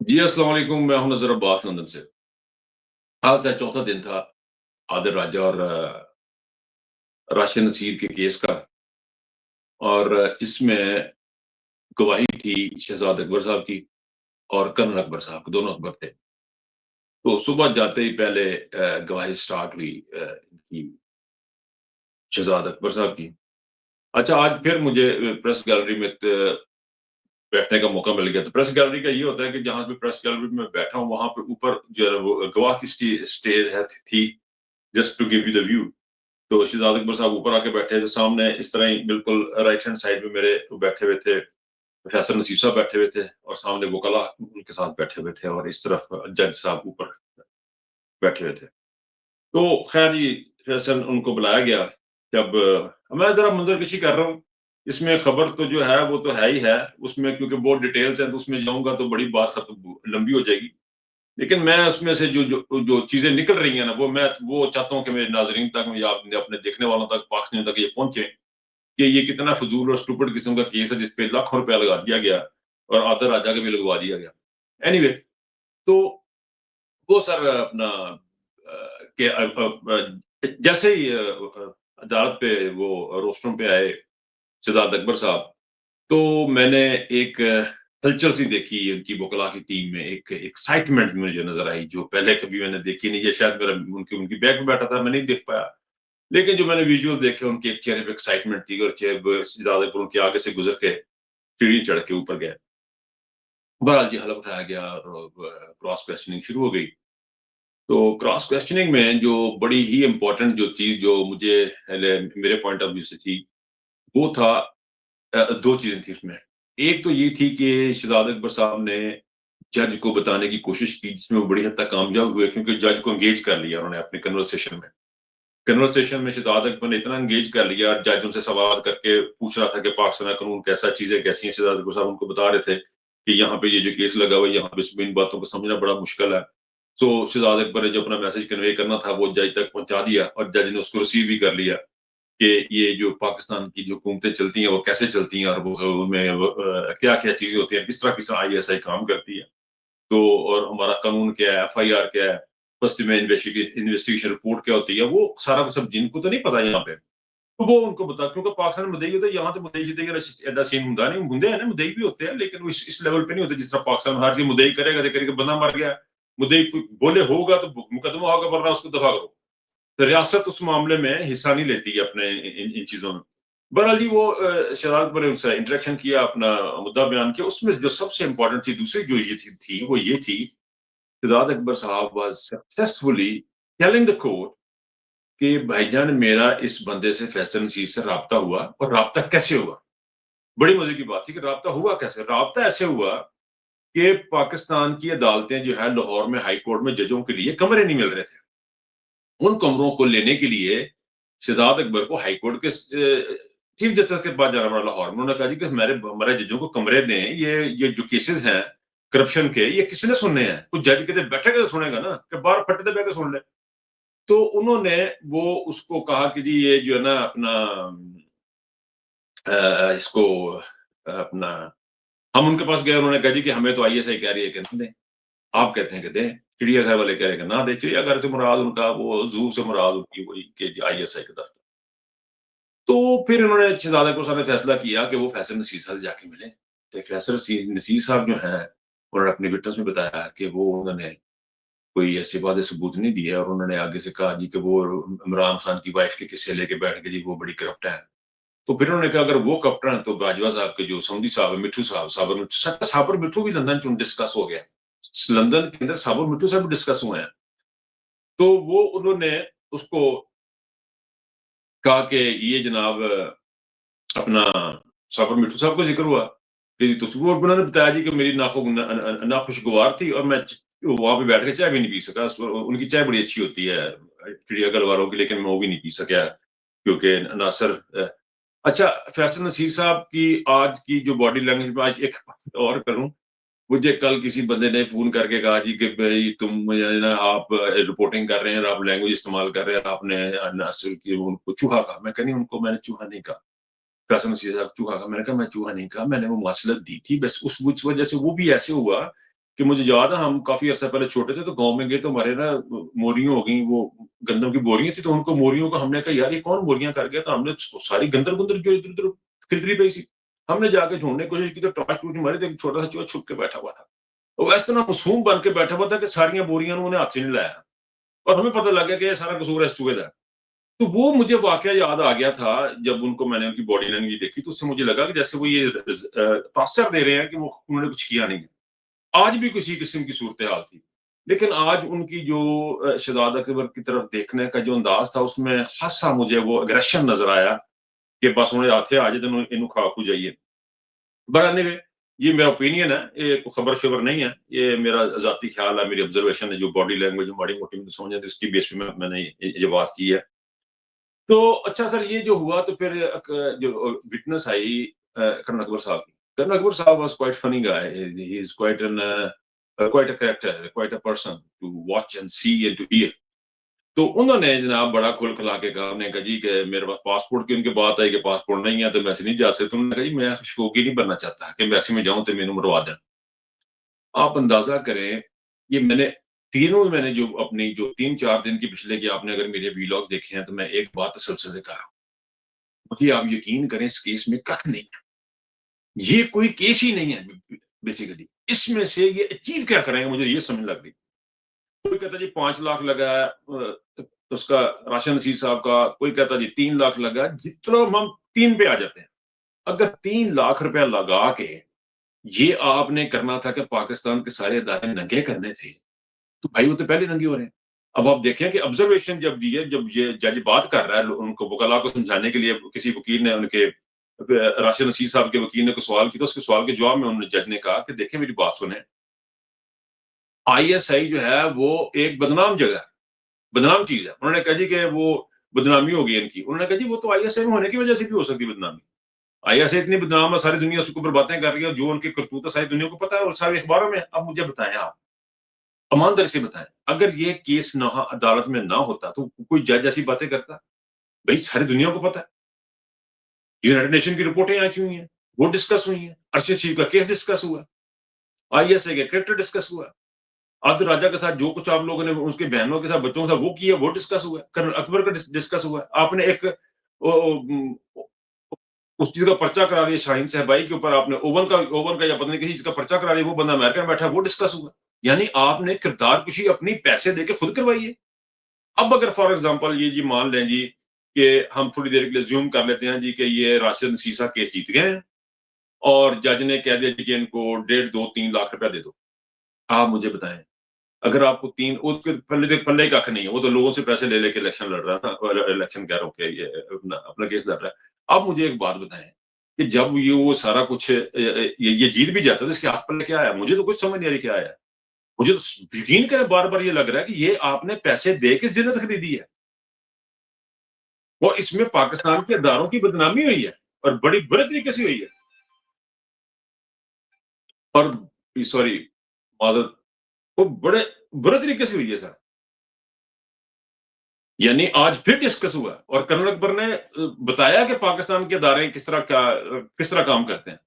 जी, अस्सलाम वालेकुम। मैं हूँ नज़र अब्बास लंदन से। आज का चौथा दिन था आदिल राजा और राशिद नसीर के केस का और इसमें गवाही थी शहजाद अकबर साहब की और कर्नल अकबर साहब की, दोनों अकबर थे। तो सुबह जाते ही पहले गवाही स्टार्ट हुई इनकी शहजाद अकबर साहब की। अच्छा, आज फिर मुझे प्रेस गैलरी में बैठने का मौका मिल गया। तो प्रेस गैलरी का ये होता है कि जहाँ पे प्रेस गैलरी में बैठा हूँ, वहाँ पे ऊपर जो है वो गवाह की स्टेज है थी, just to give you the view. तो शहजाद अकबर साहब ऊपर आके बैठे थे, सामने इस तरह ही बिल्कुल राइट हैंड साइड में मेरे बैठे हुए थे फैसल नसीब साहब, बैठे हुए थे और सामने वकला उनके साथ बैठे हुए थे और इस तरफ जज साहब ऊपर बैठे हुए थे। तो खैर ये फैसल उनको बुलाया गया। जब मैं जरा मंजरकशी कर रहा हूँ, इसमें खबर तो जो है वो तो है ही है, उसमें क्योंकि बहुत डिटेल्स हैं तो उसमें जाऊंगा तो बड़ी बात लंबी हो जाएगी। लेकिन मैं उसमें से जो जो जो चीजें निकल रही हैं ना, वो चाहता हूँ कि मेरे नाजरीन तक या अपने देखने वालों तक, पाकिस्तानियों तक ये पहुंचे कि ये कितना फजूल और स्टूपिड किस्म का केस है जिसपे लाखों रुपया लगा दिया गया और आदर राजा का भी लगवा दिया गया। एनीवे, तो वो सर अपना जैसे ही अदालत पे वो रोस्टरों पे आए शहजाद अकबर साहब, तो मैंने एक हलचल सी देखी उनकी वकला की टीम में, एक एक्साइटमेंट मुझे नजर आई जो पहले कभी मैंने देखी नहीं है। शायद मेरा उनकी बैक में बैठा था, मैं नहीं देख पाया। लेकिन जो मैंने विजुअल देखे, उनके एक चेहरे पे एक्साइटमेंट थी और शहजाद अकबर उनके आगे से गुजर के सीढ़ी चढ़ के ऊपर गए। बहरहाल जी हलफ उठाया गया और क्रॉस क्वेश्चनिंग शुरू हो गई। तो क्रॉस क्वेश्चनिंग में जो बड़ी ही इंपॉर्टेंट जो चीज जो मुझे मेरे पॉइंट ऑफ व्यू से थी, वो था दो चीजें थी उसमें। एक तो ये थी कि शहजाद अकबर साहब ने जज को बताने की कोशिश की, जिसमें वो बड़ी हद तक कामयाब हुए क्योंकि जज को एंगेज कर लिया उन्होंने अपने कन्वर्सेशन में। कन्वर्सेशन में शहजाद अकबर ने इतना एंगेज कर लिया, जज उनसे सवाल करके पूछ रहा था कि पाकिस्तान का कानून कैसा, चीजें कैसी हैं। शहजाद अकबर साहब उनको बता रहे थे कि यहाँ पे ये जो केस लगा हुआ है, यहाँ पे इन बातों को समझना बड़ा मुश्किल है। तो शहजाद अकबर ने जो अपना मैसेज कन्वे करना था वो जज तक पहुंचा दिया और जज ने उसको रिसीव भी कर लिया कि ये जो पाकिस्तान की जो हुकूमतें चलती हैं वो कैसे चलती हैं और वो उनमें क्या क्या चीजें होती हैं, किस तरह की ISI काम करती है। तो और हमारा कानून क्या है, FIR क्या है, फर्स्ट में इन्वेस्टिगेशन रिपोर्ट क्या होती है, वो सारा कुछ सब जिनको तो नहीं पता यहाँ पे, तो वो उनको बता, क्योंकि पाकिस्तान में मुद्दई होता है, यहाँ तो मुद्दई शुद्दई एडा सीन होता नहीं, मुद्दे है ना, मुद्दई भी होते हैं, लेकिन वो इस लेवल पे नहीं होते जिस तरह पाकिस्तान में हर चीज मुद्दई करेगा, करके बंदा मर गया, मुद्दई बोले होगा तो मुकदमा होगा, वरना उसको दफा करो। तो रियासत उस मामले में हिस्सा नहीं लेती है अपने इन चीजों में। बहरहाल जी वो शहजाद पर उनसे इंटरेक्शन किया, अपना मुद्दा बयान किया। उसमें जो सबसे इंपॉर्टेंट चीज दूसरी जो ये थी वो ये थी, शहजाद अकबर साहब was successfully telling the court कि भाईजान मेरा इस बंदे से फैसल नसीर से राब्ता हुआ, और राब्ता कैसे हुआ। बड़ी मजे की बात थी कि राब्ता हुआ कैसे। राब्ता ऐसे हुआ कि पाकिस्तान की अदालतें जो है लाहौर में हाई कोर्ट में जजों के लिए कमरे नहीं मिल रहे थे। उन कमरों को लेने के लिए शहजाद अकबर को हाई कोर्ट के चीफ जस्टिस के पास जाना पड़ा लाहौर में। उन्होंने कहा जी कि हमारे जजों को कमरे दें, ये जो केसेस हैं करप्शन के, ये किसने सुनने हैं। कुछ जज कहते बैठे के तो सुनेगा ना, कि बाहर फटे बैठ के सुन ले। तो उन्होंने वो उसको कहा कि जी ये जो है ना अपना इसको अपना, हम उनके पास गए, उन्होंने कहा जी कि हमें तो ISI कह रही है कि नहीं दें, आप कहते हैं कि दें। चिड़ियाघर वाले कह रहे हैं कि ना दे। चिड़ियाघर से मुराद उनका वो जू से मुराद उनकी वही कि ISI के दफ्तर। तो फिर उन्होंने शहजादा को साहब ने फैसला किया कि वो फैसल नसीर साहब से जाके मिले। तो फैसल नसीर साहब जो हैं, उन्होंने अपने विटनेस में बताया कि वो उन्होंने कोई ऐसे वादे सबूत नहीं दिए, और उन्होंने आगे से कहा जी कि वो इमरान खान की वाइफ के किस्से लेके बैठ गए जी, वो बड़ी करप्ट है। तो फिर उन्होंने कहा अगर वो करप्ट है तो बाजवा साहब के जो सऊदी साहब है, मिट्ठू साहब, साबर मिट्ठू भी लंदन चुन डिस्कस हो गया। लंदन के अंदर साबर मिट्ठू साहब डिस्कस हुए हैं। तो वो उन्होंने उसको कहा कि ये जनाब अपना साबर मिट्ठू साहब का जिक्र हुआ कि तो उन्होंने बताया जी कि मेरी नाखुशगवार थी और मैं वहां पे बैठ के चाय भी नहीं पी सका। उनकी चाय बड़ी अच्छी होती है चिड़ियाघर वालों की, लेकिन मैं वो भी नहीं पी सका क्योंकि नासर अच्छा, फैसल नसीर साहब की आज की जो बॉडी लैंग्वेज में, आज एक और करूं, मुझे कल किसी बंदे ने फोन करके कहा जी कि भाई तुम ना आप रिपोर्टिंग कर रहे हैं, आप लैंग्वेज इस्तेमाल कर रहे हैं, आपने नासिर की उनको चूहा कहा। मैं कहनी उनको मैंने चूहा नहीं कहा। फैसल नसीर साहब चूहा कहा। मैंने कहा मैं चूहा नहीं कहा, मैंने वो मासलत दी थी बस, उस वजह से वो भी ऐसे हुआ कि मुझे याद है हम काफ़ी अर्सा पहले छोटे थे तो गाँव में गए तो हमारे ना मोरियाँ हो गई, वो गंदम की बोरियाँ थी तो उनको मोरियों को हमने कहा यार ये कौन मोरियाँ कर गया? तो हमने सारी गंदर-गुंदर जो इधर-उधर खिलरी पई सी। हमने जाके ढूँढने की कोशिश की तो टॉर्च-टूर्च मारी तो एक छोटा-सा चूहा छुप के बैठा हुआ था। वो इस तरह मासूम बन के बैठा हुआ था कि सारियाँ बोरियाँ उन्होंने हाथ से नहीं लाया और हमें पता लग गया कि ये सारा कसूर है इस चूहे का। तो वो मुझे वाक़या याद आ गया था जब उनको मैंने उनकी बॉडी लैंग्वेज देखी तो उससे मुझे लगा कि जैसे वो ये तासर दे रहे हैं कि वो उन्होंने कुछ किया नहीं है। आज भी किसी किस्म की सूरत-ए-हाल थी। लेकिन आज उनकी जो शहज़ादा अकबर की तरफ देखने का जो अंदाज़ था उसमें ख़ासा मुझे वो एग्रेशन नज़र आया कि बस हुण हत्थे आ जाए तो इन्हू खा-खू जाइए। बट एनीवे ये मेरा ओपिनियन है, ये कोई खबर-शबर नहीं है, ये मेरा ज़ाती ख़्याल है, मेरी ऑब्ज़र्वेशन है जो बॉडी लैंग्वेज माड़ी-मोटी मैंने समझ है तो इसकी बेस पे मैंने ये बात की है। तो अच्छा सर ये जो हुआ तो फिर जो विटनेस आई करण अकबर साहब की। करण अकबर साहब was quite funny guy, he is quite a character, quite a person to watch and see and to hear. तो उन्होंने जनाब बड़ा खुल खिला के कहा, उन्होंने कहा जी कि मेरे पास पासपोर्ट की उनकी बात आई कि पासपोर्ट नहीं है तो मैं ऐसे नहीं जा सकता। उन्होंने कहा जी मैं शौकीन नहीं बनना चाहता कि एम्बेसी में जाऊँ तो मैनू मरवा दें। आप अंदाज़ा करें, ये मैंने जो अपनी जो 3-4 दिन की पिछले की आपने अगर मेरे व्लॉग्स देखे हैं तो मैं एक बात तसल्सल से कह रहा हूँ। मुझे आप यकीन करें इस केस में कख नहीं है। ये कोई केस ही नहीं है बेसिकली। इसमें से ये अचीव क्या करेंगे मुझे ये समझ लग रही। कोई कहता है जी 5 लाख लगा है उसका राशन नसीर साहब का, कोई कहता है जी 3 लाख लगा है, चलो हम 3 पे आ जाते हैं। अगर 3 लाख रुपया लगा के ये आपने करना था कि पाकिस्तान के सारे इदारे नंगे करने थे, तो भाई वो तो पहले नंगे हो रहे हैं। अब आप देखें कि ऑब्जर्वेशन जब दी है, जब ये जज बात कर रहा है उनको वकला को समझाने के लिए किसी वकील ने उनके राशिद नसीर साहब के वकील ने कोई सवाल किया, तो उसके सवाल के जवाब में उन्होंने जज ने कहा कि देखिए मेरी बात सुनें, आईएसआई जो है वो एक बदनाम जगह है, बदनाम चीज़ है। उन्होंने कहा जी कि वो बदनामी होगी इनकी। उन्होंने कहा जी वो तो आईएसआई में होने की वजह से भी हो सकती है बदनामी। आईएसआई इतनी बदनाम है, सारी दुनिया उसके ऊपर बातें कर रही है, जो उनकी करतूत है सारी दुनिया को पता है और सारे अखबारों में है। अब मुझे बताएँ आप, ईमानदारी से बताएँ, अगर ये केस ना अदालत में ना होता, तो कोई जज ऐसी बातें करता? भई सारी दुनिया को पता है। यूनाइटेड नेशन की रिपोर्टें आ चुकी हैं, वो डिस्कस हुई हैं, अरशद शरीफ का केस डिस्कस हुआ, आईएसआई के कैरेक्टर डिस्कस हुआ, आदिल राजा के साथ जो कुछ आप लोगों ने उसकी बहनों के साथ, बच्चों के साथ वो किया, वो डिस्कस हुआ, कर्नल अकबर का डिस्कस हुआ। आपने एक उस चीज़ का पर्चा करा दिया शाहीन साहबाई के ऊपर, आपने ओवन का या पता नहीं किसी चीज़ का पर्चा करा दिया, वो बंदा अमेरिका में बैठा है, वो डिस्कस हुआ। यानी आपने किरदार कुशी अपनी पैसे देके खुद करवाई है। अब अगर फॉर एग्जांपल ये जी मान लें जी कि हम थोड़ी देर के लिए ज़ूम कर लेते हैं जी कि ये राशिद नसीर साहब केस जीत गए हैं और जज ने कह दिया जी कि इनको डेढ़ 2-3 लाख रुपया दे दो। आप मुझे बताएँ, अगर आपको 3 उसके पल्ले कख नहीं है, वो तो लोगों से पैसे ले लेके इलेक्शन लड़ रहा है ना, और इलेक्शन कह रहा हूँ कि ये अपना अपना केस लड़ रहा है। आप मुझे एक बात बताएँ कि जब ये वो सारा कुछ ये जीत भी जाता है तो इसके हाथ पल्ले क्या आया? मुझे तो कुछ समझ नहीं आ रही क्या आया? मुझे तो यकीन करें बार-बार ये लग रहा है कि ये आपने पैसे दे के ज़िन्नत खरीदी है और इसमें पाकिस्तान के इदारों की बदनामी हुई है और बड़ी बुरे तरीके से हुई है। और सॉरी माज़रत, वो बड़े बुरे तरीके से हुई है सर। यानी आज फिर डिस्कस हुआ और कर्नल अकबर ने बताया कि पाकिस्तान के अदारे किस तरह काम करते हैं।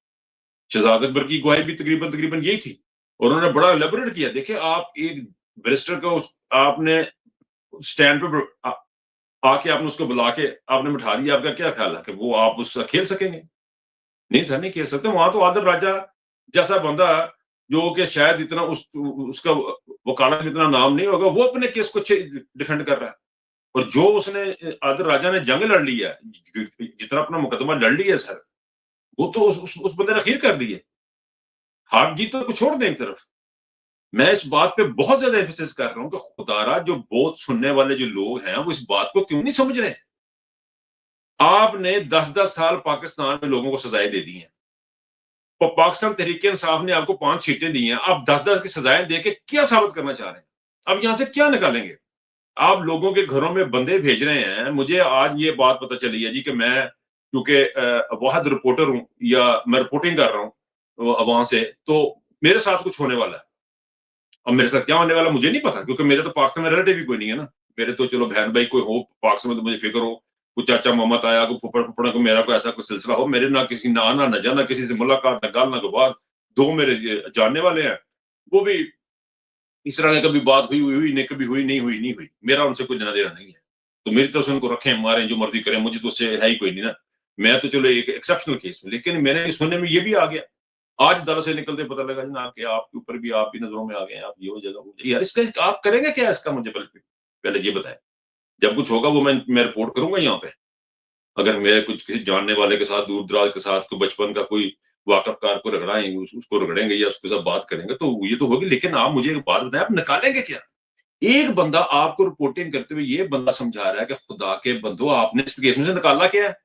शहजाद अकबर की गवाही भी तकरीबन तकरीबन यही थी और उन्होंने बड़ा एलैबोरेट किया। देखिए आप एक बैरिस्टर को आपने स्टैंड पे आके आपने उसको बुला के आपने बिठा दिया, आपका क्या ख्याल है कि वो आप उसका खेल सकेंगे? नहीं सर, नहीं खेल सकते। वहाँ तो आदिल राजा जैसा बंदा जो कि शायद इतना उसका वकालत में इतना नाम नहीं होगा, वो अपने केस को अच्छे डिफेंड कर रहा है। और जो उसने आदिल राजा ने जंग लड़ ली है, जितना अपना मुकदमा लड़ लिया है सर, वो तो उस बंदे ने अखीर कर दी है। हार जीत तो छोड़ दें एक तरफ। मैं इस बात पे बहुत ज़्यादा एम्फसिस कर रहा हूँ कि खुदारा जो बहुत सुनने वाले जो लोग हैं, वो इस बात को क्यों नहीं समझ रहे? आपने 10-10 साल पाकिस्तान में लोगों को सज़ाएँ दे दी हैं। पाकिस्तान तहरीक-ए-इंसाफ ने आपको 5 सीटें दी हैं। आप 10-10 की सज़ाएँ दे के क्या साबित करना चाह रहे हैं? अब यहाँ से क्या निकालेंगे? आप लोगों के घरों में बंदे भेज रहे हैं। मुझे आज ये बात पता चली है जी कि मैं क्योंकि वाहिद रिपोर्टर हूँ या मैं रिपोर्टिंग कर रहा हूँ वहाँ से, तो मेरे साथ कुछ होने वाला है। अब मेरे साथ क्या होने वाला है मुझे नहीं पता क्योंकि मेरे तो पाकिस्तान में रिलेटिव ही कोई नहीं है ना। मेरे तो चलो बहन-भाई कोई हो पाकिस्तान में तो मुझे फ़िक्र हो, कोई चाचा मामा ताया, कोई फूफड़-फूफड़ को मेरा कोई ऐसा कोई सिलसिला हो, मेरे ना किसी ना आना, ना जाना, किसी से मुलाकात, ना गाल, ना गुबार। 2 मेरे ये जानने वाले हैं, वो भी इस तरह की कभी बात हुई, नहीं कभी हुई, नहीं हुई। मेरा उनसे कोई लेना-देना नहीं है। तो मेरी तरफ से उनको रखें, मारें, जो मर्ज़ी करें, मुझे तो उससे है ही कोई नहीं ना। मैं तो चलो एक एक्सेप्शनल केस हूँ, लेकिन मैंने सुनने में ये भी आ गया। आज अदालत से निकलते पता लगा जनाब कि आपके ऊपर भी आप भी नज़रों में आ गए हैं, आप ये हो जगह वो जगह। यार इसका आप करेंगे क्या इसका मुझे पहले ये बताएँ? जब कुछ होगा वो मैं रिपोर्ट करूँगा यहाँ पे। अगर मैं कुछ किसी जानने वाले के साथ, दूर-दराज के साथ, कोई बचपन का कोई वाक़फ़कार को रगड़ाएँ, उसको रगड़ेंगे या उसके साथ बात करेंगे, तो ये तो होगी। लेकिन आप मुझे एक बात बताएँ, आप निकालेंगे क्या? एक बंदा आपको रिपोर्टिंग करते हुए ये बंदा समझा रहा है कि खुदा के बंदो आपने इस केस में से निकाला क्या है?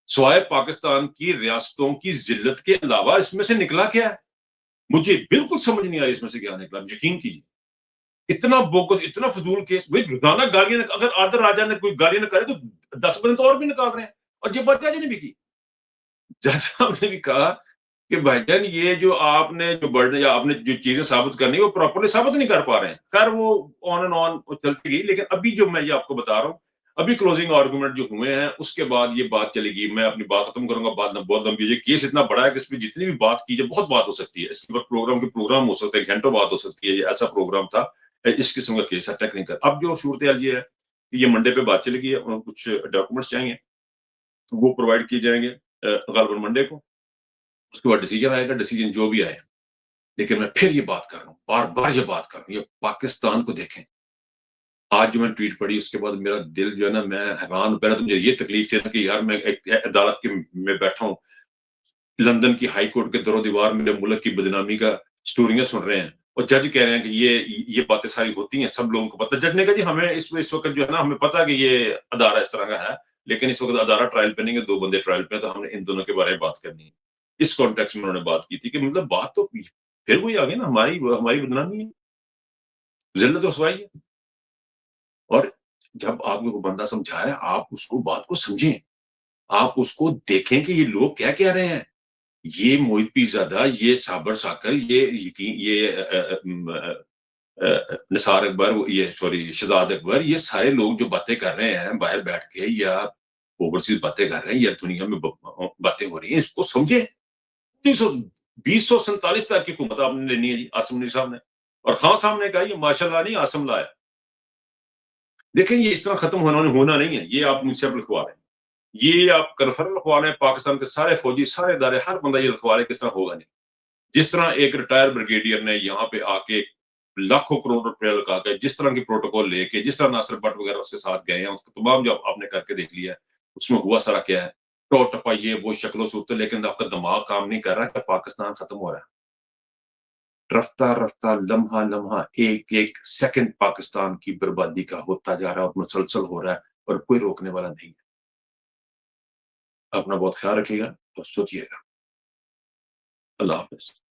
सिवाय पाकिस्तान की रियासतों की ज़िल्लत के अलावा इसमें से निकला क्या है? मुझे बिल्कुल समझ नहीं आया इसमें से क्या निकला, यकीन कीजिए। इतना बोगस, इतना फ़िज़ूल केस, भई रोज़ाना गालियाँ अगर आदर राजा ने कोई गालियाँ निकाली तो 10 बंदे तो और भी निकाल रहे हैं, और ये बात जज ने भी की। जज साहब ने भी कहा कि भाईजान ये जो आपने जो बर्डन या आपने जो चीज़ें साबित करनी है वो प्रॉपर्ली साबित नहीं कर पा रहे हैं। खैर वो ऑन एंड ऑन वो चलती गई, लेकिन अभी जो मैं ये आपको बता रहा हूँ, अभी क्लोजिंग आर्गुमेंट जो हुए हैं उसके बाद ये बात चलेगी। मैं अपनी बात खत्म करूँगा, बात न बहुत लंबी है। ये केस इतना बड़ा है कि इसमें जितनी भी बात की जाए बहुत बात हो सकती है। इसके ऊपर प्रोग्राम के प्रोग्राम हो सकते हैं, घंटों बात हो सकती है। ये ऐसा प्रोग्राम था, इस किस्म का केस है टेक्निकल। अब जो सूरत-ए-हाल ये है कि ये मंडे पे बात चलेगी, कुछ डॉक्यूमेंट्स चाहिए, वो प्रोवाइड किए जाएँगे गालबन मंडे को। उसके बाद डिसीजन आएगा, डिसीजन जो भी आए। लेकिन मैं फिर ये बात कर रहा हूँ, बार-बार ये बात कर रहा हूँ, ये पाकिस्तान को देखें। आज जो मैंने ट्वीट पढ़ी उसके बाद मेरा दिल जो है ना, मैं हैरान हूँ। पहले तो मुझे ये तकलीफ थी ना कि यार मैं एक अदालत के में बैठा हूँ, लंदन की हाई कोर्ट के दरो-दीवार मेरे मुल्क की बदनामी का स्टोरियाँ सुन रहे हैं, और जज कह रहे हैं कि ये बातें सारी होती हैं, सब लोगों को पता है। जज ने कहा जी हमें इस वक़्त जो है ना, हमें पता है कि ये अदारा इस तरह का है, लेकिन इस वक़्त अदारा ट्रायल पे नहीं है, 2 बंदे ट्रायल पे हैं, तो हमने इन दोनों के बारे में बात करनी है। इस कॉन्टेक्स्ट में उन्होंने बात की थी कि मतलब बात तो फिर वही आ गई ना, हमारी हमारी बदनामी है, ज़िल्लत-ओ-रसवाई है। और जब आपको कोई बंदा समझा रहा है, आप उसको बात को समझें। आप उसको देखें कि ये लोग क्या कह रहे हैं। ये मोहित पीरज़ादा, ये साबर साकर, ये यकीन ये निसार अकबर, ये सॉरी शहज़ाद अकबर, ये सारे लोग जो बातें कर रहे हैं बाहर बैठ के, या ओवरसीज़ बातें कर रहे हैं, या दुनिया में बातें हो रही हैं, इसको समझें। 2047 तक की हुकूमत आपने लेनी है जी, आसिम मुनीर साहब ने। और खान साहब ने कहा ये माशाल्लाह नहीं, आसिम ला है। देखें ये इस तरह खत्म होना नहीं है, ये आप मुझसे अब लिखवा रहे हैं। ये आप कन्फर्म लिखवा रहे हैं, पाकिस्तान के सारे फौजी, सारे इदारे, हर बंदा ये लिखवा रहा है, किस तरह होगा नहीं। जिस तरह एक रिटायर्ड ब्रिगेडियर ने यहाँ पे आके लाखों करोड़ रुपए लगा के, जिस तरह की प्रोटोकॉल लेके, जिस तरह नासिर भट्ट वगैरह उसके साथ गए हैं, उसका तमाम जो आपने करके देख लिया है, उसमें हुआ सारा क्या है? टो-टप्पा ये वो शक्लो सूरत, लेकिन आपका दिमाग काम नहीं कर रहा कि पाकिस्तान खत्म हो रहा है। रफ्ता-रफ्ता, लम्हा-लम्हा, एक-एक सेकंड पाकिस्तान की बर्बादी का होता जा रहा है और मुसलसल हो रहा है, और कोई रोकने वाला नहीं है। अपना बहुत ख्याल रखिएगा और सोचिएगा। अल्लाह हाफ़िज़।